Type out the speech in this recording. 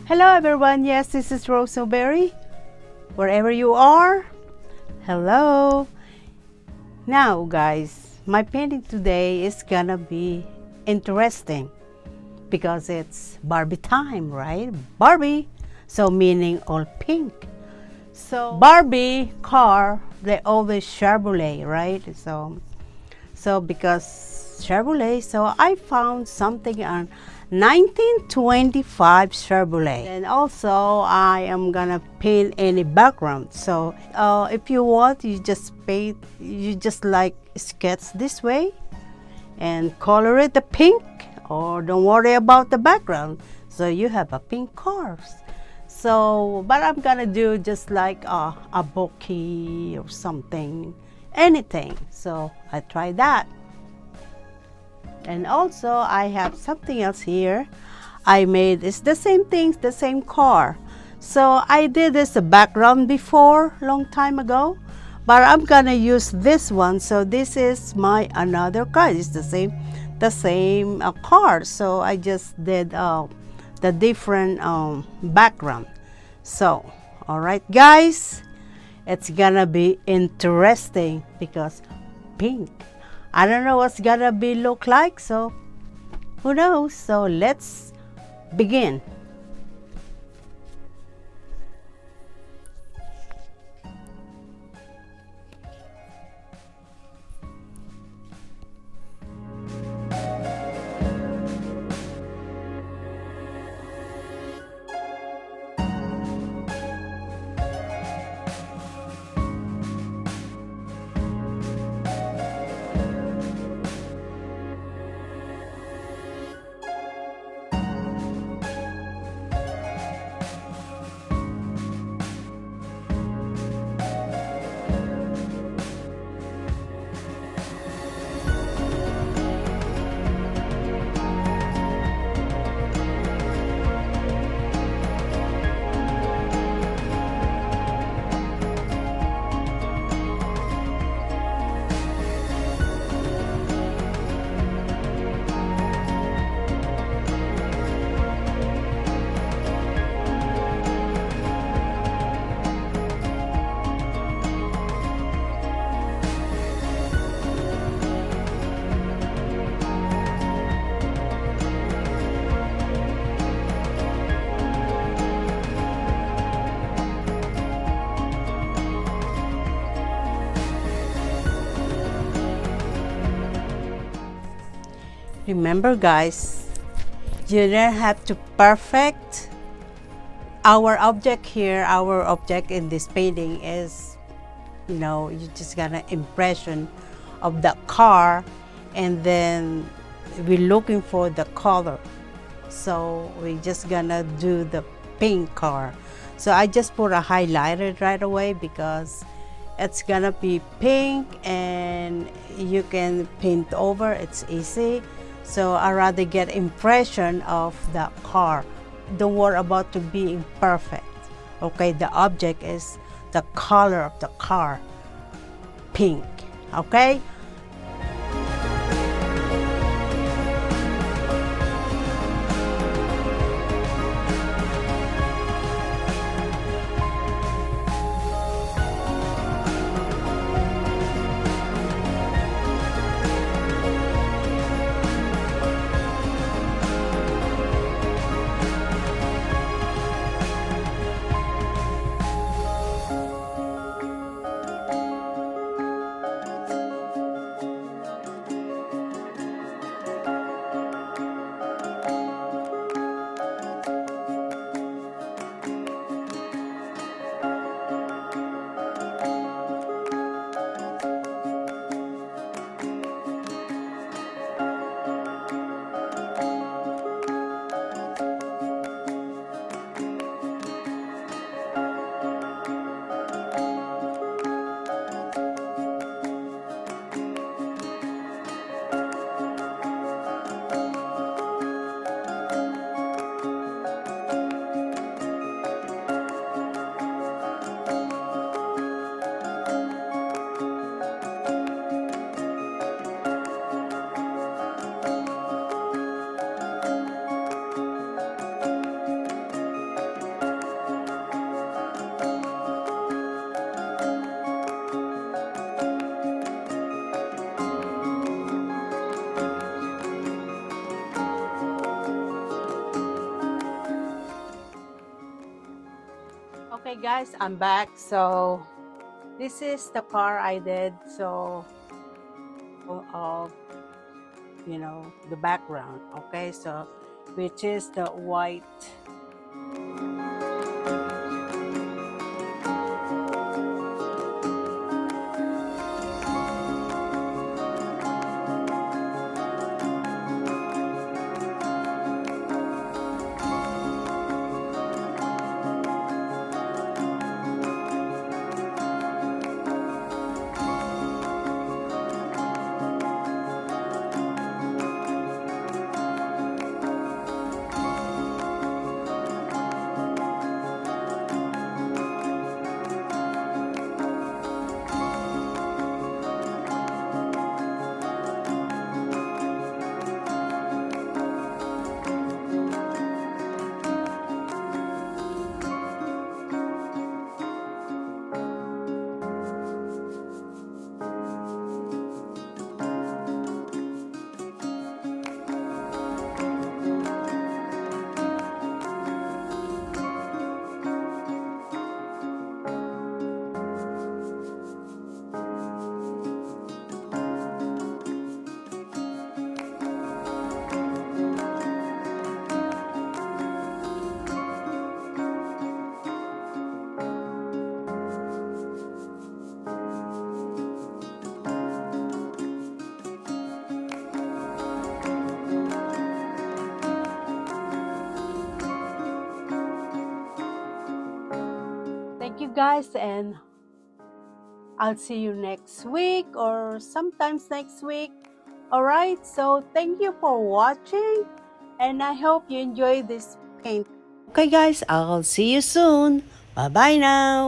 Hello everyone, yes, this is Rose Newbery. Wherever you are, hello. Now guys, my painting today is gonna be interesting because it's Barbie time, right? Barbie, so meaning all pink. So Barbie car, they always Chevrolet, right? So because Chevrolet, so I found something on 1925 Chevrolet. And also I am gonna paint any background. So if you want, you just paint, you just like sketch this way and color it the pink, or don't worry about the background. So you have a pink car. So, but I'm gonna do just like a bokeh or something, anything. So I try that. And also I have something else here. I made, it's the same things, the same car. So I did this background before, long time ago, but I'm gonna use this one. So this is my another car. It's the same car. So I just did the different background. So, all right, guys, it's gonna be interesting because pink. I don't know what's gonna be look like, so who knows? So let's begin. Remember guys, you don't have to perfect our object here. Our object in this painting is, you know, you just got an impression of the car, and then we're looking for the color. So we're just gonna do the pink car. So I just put a highlighter right away because it's gonna be pink and you can paint over, it's easy. So I rather get impression of the car. Don't worry about to being perfect. Okay, the object is the color of the car, pink. Okay. guys, I'm back. So this is the car I did. So you know, the background. Okay, so which is the white. Thank you guys, and I'll see you next week or sometimes next week. Alright, so thank you for watching, and I hope you enjoy this paint. Okay guys, I'll see you soon. Bye bye now.